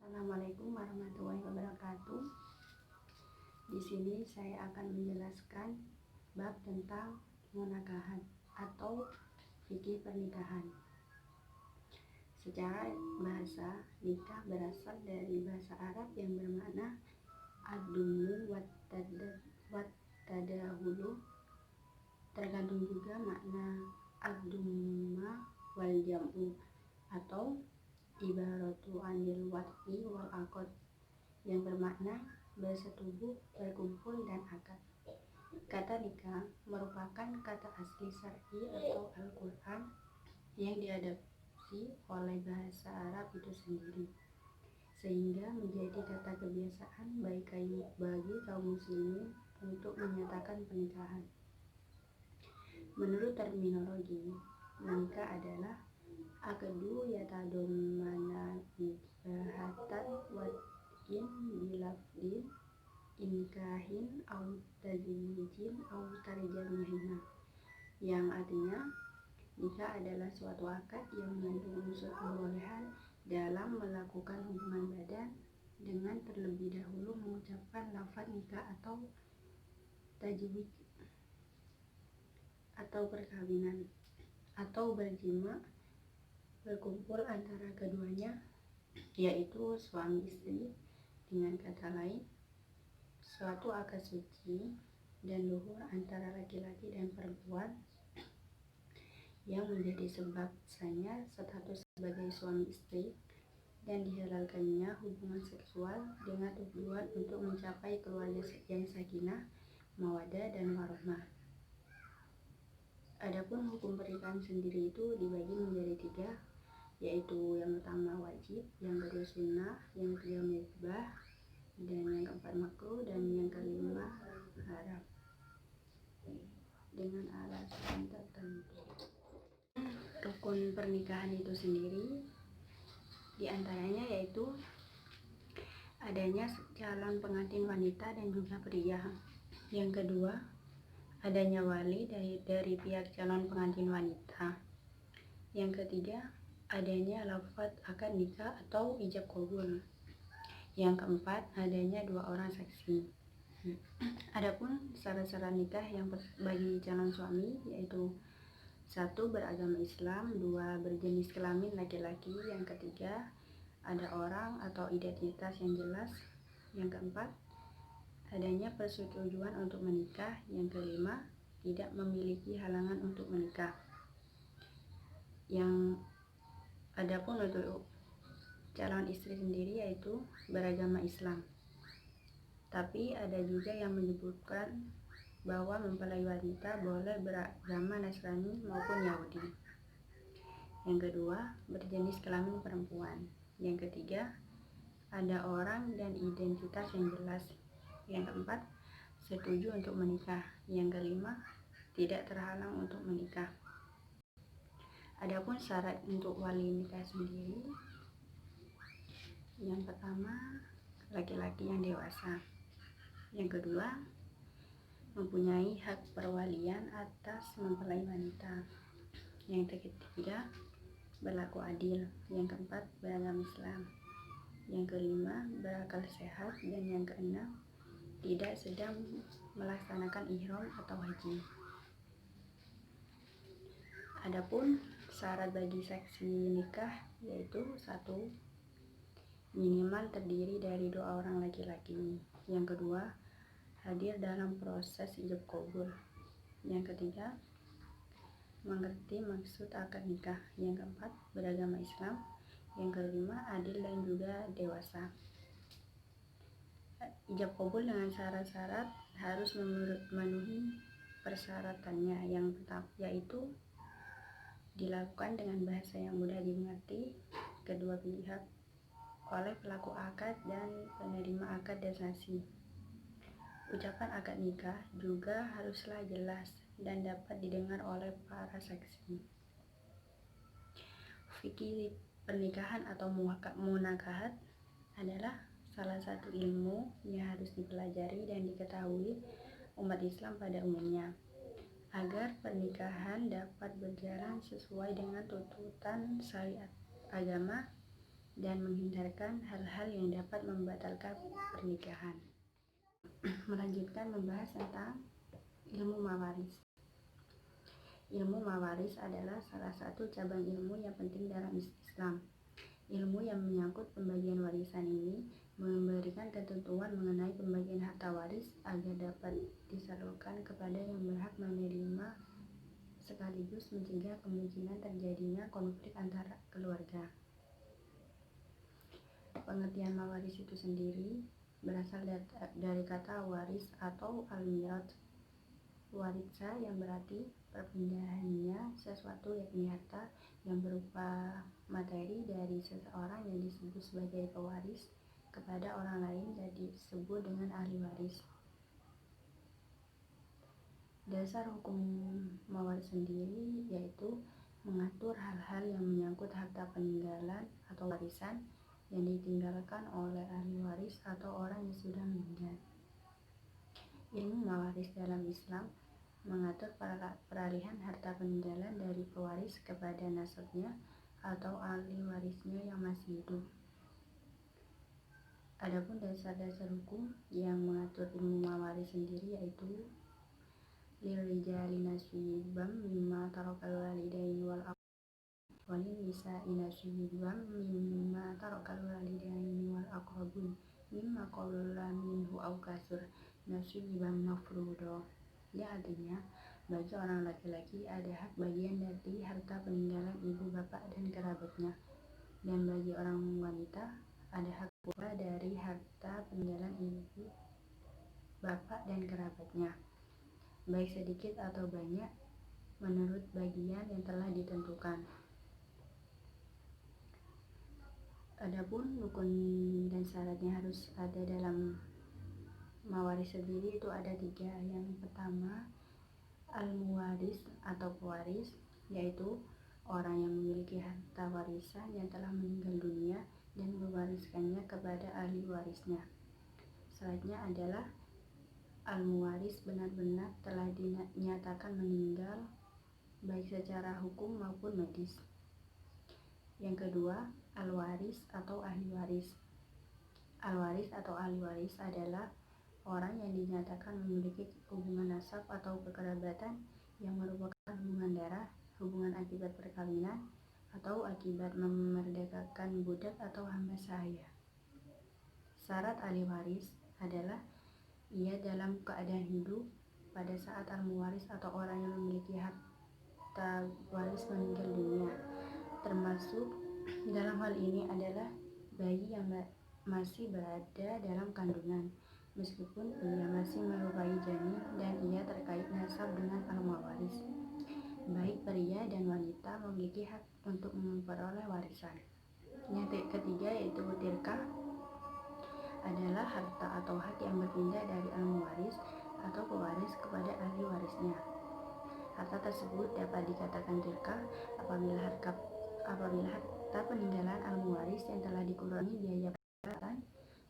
Assalamualaikum warahmatullahi wabarakatuh. Di sini saya akan menjelaskan bab tentang munakahat atau fikih pernikahan. Secara bahasa, nikah berasal dari bahasa Arab yang bermakna ad-dumu wat tadahulu. Tergantung juga makna ad-dumma wal jam'u atau ibaratu anil wat'i wal aqd yang bermakna bersetubuh, berkumpul, dan akad. Kata nikah merupakan kata asli syar'i atau Al-Quran yang diadopsi oleh bahasa Arab itu sendiri, sehingga menjadi kata kebiasaan bagi kaum muslimin untuk menyatakan pernikahan. Menurut terminologi, menikah adalah aqdu yatadommana ibahatan wad'in bilafdin inkahin au tazwijin au tarjamihina, yang artinya nikah adalah suatu akad yang mengandung unsur kebolehan dalam melakukan hubungan badan dengan terlebih dahulu mengucapkan lafaz nikah atau tajwid atau perkawinan atau berjima, berkumpul antara keduanya, yaitu suami istri. Dengan kata lain, suatu akad suci dan luhur antara laki-laki dan perempuan yang menjadi sebab sahnya status sebagai suami istri dan dihalalkannya hubungan seksual dengan tujuan untuk mencapai keluarga yang sakinah, mawaddah, dan warahmah. Adapun hukum pernikahan sendiri itu dibagi menjadi 3, yaitu yang pertama wajib, yang kedua sunnah, yang ketiga mubah, dan yang keempat makruh, dan yang kelima haram dengan alasan tertentu. Rukun pernikahan itu sendiri diantaranya yaitu adanya calon pengantin wanita dan juga pria. Yang kedua, adanya wali dari pihak calon pengantin wanita. Yang ketiga, adanya lafaz akad nikah atau ijab qabul. Yang keempat, adanya 2 orang saksi. Adapun syarat-syarat nikah yang bagi calon suami yaitu 1. Beragama Islam, 2. Berjenis kelamin laki-laki, yang ketiga ada orang atau identitas yang jelas, yang keempat adanya persetujuan untuk menikah, yang kelima tidak memiliki halangan untuk menikah. Yang adapun untuk calon istri sendiri yaitu beragama Islam, tapi ada juga yang menyebutkan bahwa mempelai wanita boleh beragama Nasrani maupun Yahudi. Yang kedua, berjenis kelamin perempuan. Yang ketiga, ada orang dan identitas yang jelas. Yang keempat, setuju untuk menikah. Yang kelima, tidak terhalang untuk menikah. Adapun syarat untuk wali nikah sendiri, yang pertama, laki-laki yang dewasa. Yang kedua, mempunyai hak perwalian atas mempelai wanita. Yang ketiga, berlaku adil. Yang keempat, beragama Islam. Yang kelima, berakal sehat. Dan yang keenam, tidak sedang melaksanakan ihram atau haji. Adapun syarat bagi saksi nikah yaitu 1. Minimal terdiri dari 2 orang laki-laki. Yang kedua, hadir dalam proses ijab qabul. Yang ketiga, mengerti maksud akad nikah. Yang keempat, beragama Islam. Yang kelima, adil dan juga dewasa. Ijab qabul dengan syarat-syarat harus memenuhi persyaratannya, yang pertama yaitu dilakukan dengan bahasa yang mudah dimengerti kedua pihak oleh pelaku akad dan penerima akad dan saksi. Ucapan akad nikah juga haruslah jelas dan dapat didengar oleh para saksi. Fikih pernikahan atau munakahat adalah salah satu ilmu yang harus dipelajari dan diketahui umat Islam pada umumnya, agar pernikahan dapat berjalan sesuai dengan tuntutan syariat agama dan menghindarkan hal-hal yang dapat membatalkan pernikahan. Melanjutkan membahas tentang ilmu mawaris. Ilmu mawaris adalah salah satu cabang ilmu yang penting dalam Islam. Ilmu yang menyangkut pembagian warisan ini memberikan ketentuan mengenai pembagian harta waris agar dapat disalurkan kepada yang berhak menerima, sekaligus mencegah kemungkinan terjadinya konflik antara keluarga. Pengertian mawaris itu sendiri berasal dari kata waris atau al-mirath waritsa, yang berarti perpindahannya sesuatu, yakni harta yang berupa materi dari seseorang yang disebut sebagai pewaris kepada orang lain dan disebut dengan ahli waris. Dasar hukum mawaris sendiri yaitu mengatur hal-hal yang menyangkut harta peninggalan atau warisan yang ditinggalkan oleh ahli waris atau orang yang sudah meninggal. Ilmu mawaris dalam Islam mengatur peralihan harta peninggalan dari pewaris kepada nasabnya atau ahli warisnya yang masih hidup. Adapun dasar-dasar hukum yang mengatur ilmu mawaris sendiri yaitu lirijali nasibam mimma tarakal walidaini wal walin nisa'i nasibam mimma tarakal walidaini wal aqrabun mimma qalla minhu aw kasur nasibam mafruḍo. Ya, artinya bagi orang laki-laki ada hak bagian dari harta peninggalan ibu bapak dan kerabatnya, dan bagi orang wanita ada hak pula dari harta peninggalan ibu bapak dan kerabatnya, baik sedikit atau banyak menurut bagian yang telah ditentukan. Adapun rukun dan syaratnya harus ada dalam mawaris sendiri itu ada 3. Yang pertama, al-muwaris atau pewaris, yaitu orang yang memiliki harta warisan yang telah meninggal dunia dan mewariskannya kepada ahli warisnya. Selanjutnya adalah al-muwaris benar-benar telah dinyatakan meninggal baik secara hukum maupun medis. Yang kedua, al-waris atau ahli waris. Al-waris atau ahli waris adalah orang yang dinyatakan memiliki hubungan nasab atau kekerabatan yang merupakan hubungan darah, hubungan akibat perkawinan, atau akibat memerdekakan budak atau hamba sahaya. Syarat ahli waris adalah ia dalam keadaan hidup pada saat al-muwaris atau orang yang memiliki harta waris meninggal dunia. Termasuk dalam hal ini adalah bayi yang masih berada dalam kandungan, meskipun ia masih menyerupai janin dan ia terkait nasab dengan al-muwaris. Baik pria dan wanita memiliki hak untuk memperoleh warisan. Yang ketiga yaitu tirkah, adalah harta atau hak yang berpindah dari al-muwaris atau pewaris kepada ahli warisnya. Harta tersebut dapat dikatakan tirkah apabila harta peninggalan al-muwaris yang telah dikurangi biaya perawatan,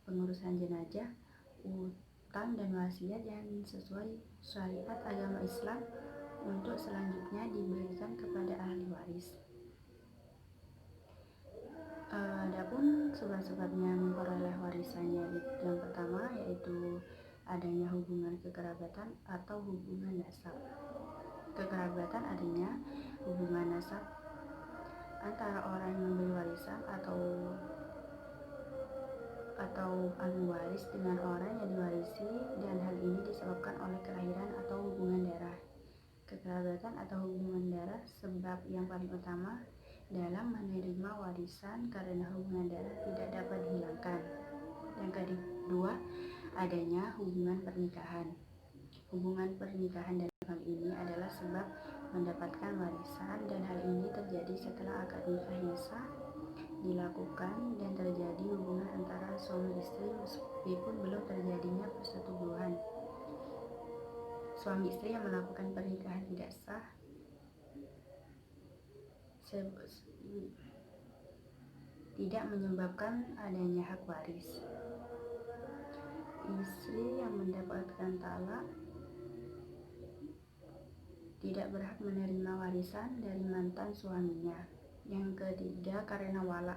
pengurusan jenazah, utang dan wasiat yang sesuai syariat agama Islam untuk selanjutnya diberikan kepada ahli waris. Adapun sebab-sebabnya memperoleh warisannya, yang pertama yaitu adanya hubungan kekerabatan atau hubungan nasab. Kekerabatan artinya hubungan nasab antara orang yang memberi warisan atau al-muwaris dengan orang yang diwarisi, dan hal ini disebabkan oleh kelahiran atau hubungan darah. Kekerabatan atau hubungan darah sebab yang paling utama dalam menerima warisan karena hubungan darah tidak dapat dihilangkan. Yang kedua, adanya hubungan pernikahan. Hubungan pernikahan dalam hal ini adalah sebab mendapatkan warisan, dan hal ini terjadi setelah akad nikah yang sah dilakukan dan terjadi hubungan antara suami istri meskipun belum terjadinya persetubuhan. Suami istri yang melakukan pernikahan tidak sah tidak menyebabkan adanya hak waris. Istri yang mendapatkan talak tidak berhak menerima warisan dari mantan suaminya. Yang ketiga, karena wala.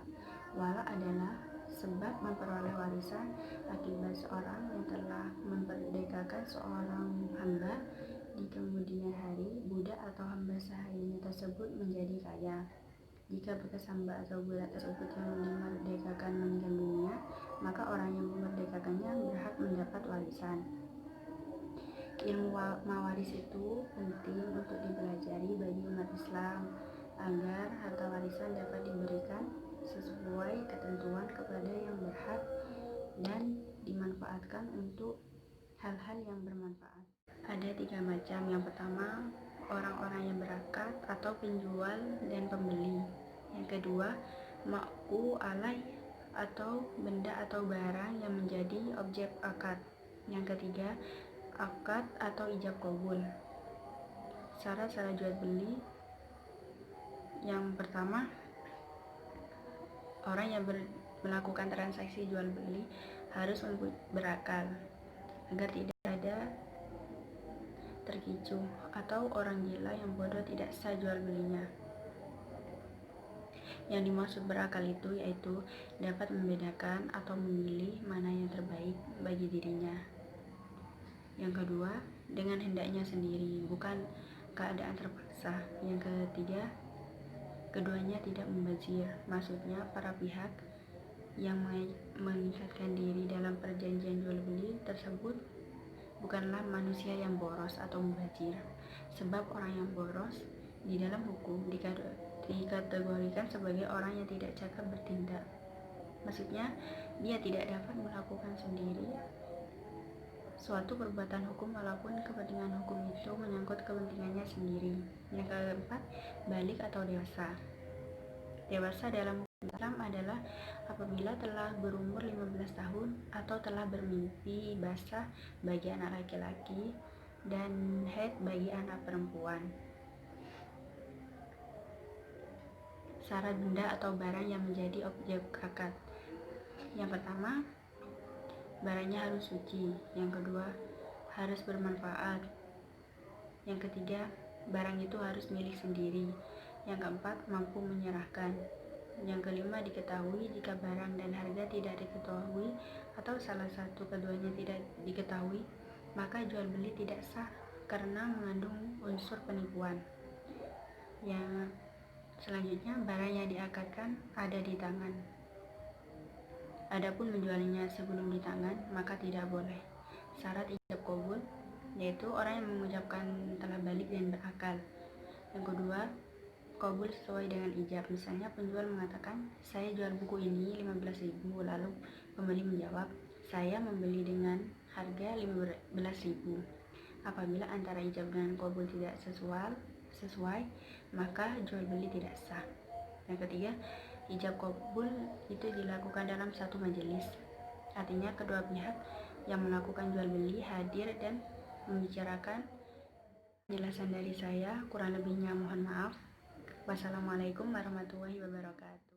Wala adalah sebab memperoleh warisan akibat seorang yang telah memperdekakan seorang hamba di kemudian hari, budak atau hamba sahayanya tersebut menjadi kaya. Jika bekas hamba atau budak tersebut yang dimerdekakan meninggal dunia, maka orang yang memerdekakannya berhak mendapat warisan. Ilmu mawaris itu penting untuk dipelajari bagi umat Islam agar harta warisan dapat diberikan sesuai ketentuan kepada yang berhak dan dimanfaatkan untuk hal-hal yang bermanfaat. Ada 3 macam. Yang pertama, orang-orang yang berakad atau penjual dan pembeli. Yang kedua, ma'ku alai atau benda atau barang yang menjadi objek akad. Yang ketiga, akad atau ijab qabul. Syarat-syarat jual beli. Yang pertama, orang yang melakukan transaksi jual beli harus berakal agar tidak ada tergicu atau orang gila yang bodoh tidak sah jual belinya. Yang dimaksud berakal itu yaitu dapat membedakan atau memilih mana yang terbaik bagi dirinya. Yang kedua, dengan hendaknya sendiri, bukan keadaan terpaksa. Yang ketiga, keduanya tidak membazir. Maksudnya para pihak yang mengikatkan diri dalam perjanjian jual beli tersebut bukanlah manusia yang boros atau mubazir. Sebab orang yang boros di dalam hukum dikategorikan sebagai orang yang tidak cakap bertindak. Maksudnya dia tidak dapat melakukan sendiri suatu perbuatan hukum walaupun kepentingan hukum itu menyangkut kepentingannya sendiri. Yang keempat, balik atau dewasa. Dewasa dalam Islam adalah apabila telah berumur 15 tahun atau telah bermimpi basah bagi anak laki-laki dan haid bagi anak perempuan. Syarat benda atau barang yang menjadi objek akad. Yang pertama, barangnya harus suci. Yang kedua, harus bermanfaat. Yang ketiga, barang itu harus milik sendiri. Yang keempat, mampu menyerahkan. Yang kelima, diketahui. Jika barang dan harga tidak diketahui atau salah satu keduanya tidak diketahui, maka jual beli tidak sah karena mengandung unsur penipuan. Yang selanjutnya, barang yang diakadkan ada di tangan. Adapun menjualnya sebelum di tangan, maka tidak boleh. Syarat ijab qabul, yaitu orang yang mengucapkan telah balik dan berakal. Yang kedua, qabul sesuai dengan ijab. Misalnya penjual mengatakan, saya jual buku ini 15.000, lalu pembeli menjawab, saya membeli dengan harga 15.000. Apabila antara ijab dan qabul tidak sesuai, maka jual beli tidak sah. Yang ketiga, ijab qabul itu dilakukan dalam satu majelis. Artinya kedua pihak yang melakukan jual beli hadir dan membicarakan. Penjelasan dari saya, kurang lebihnya mohon maaf. Wassalamualaikum warahmatullahi wabarakatuh.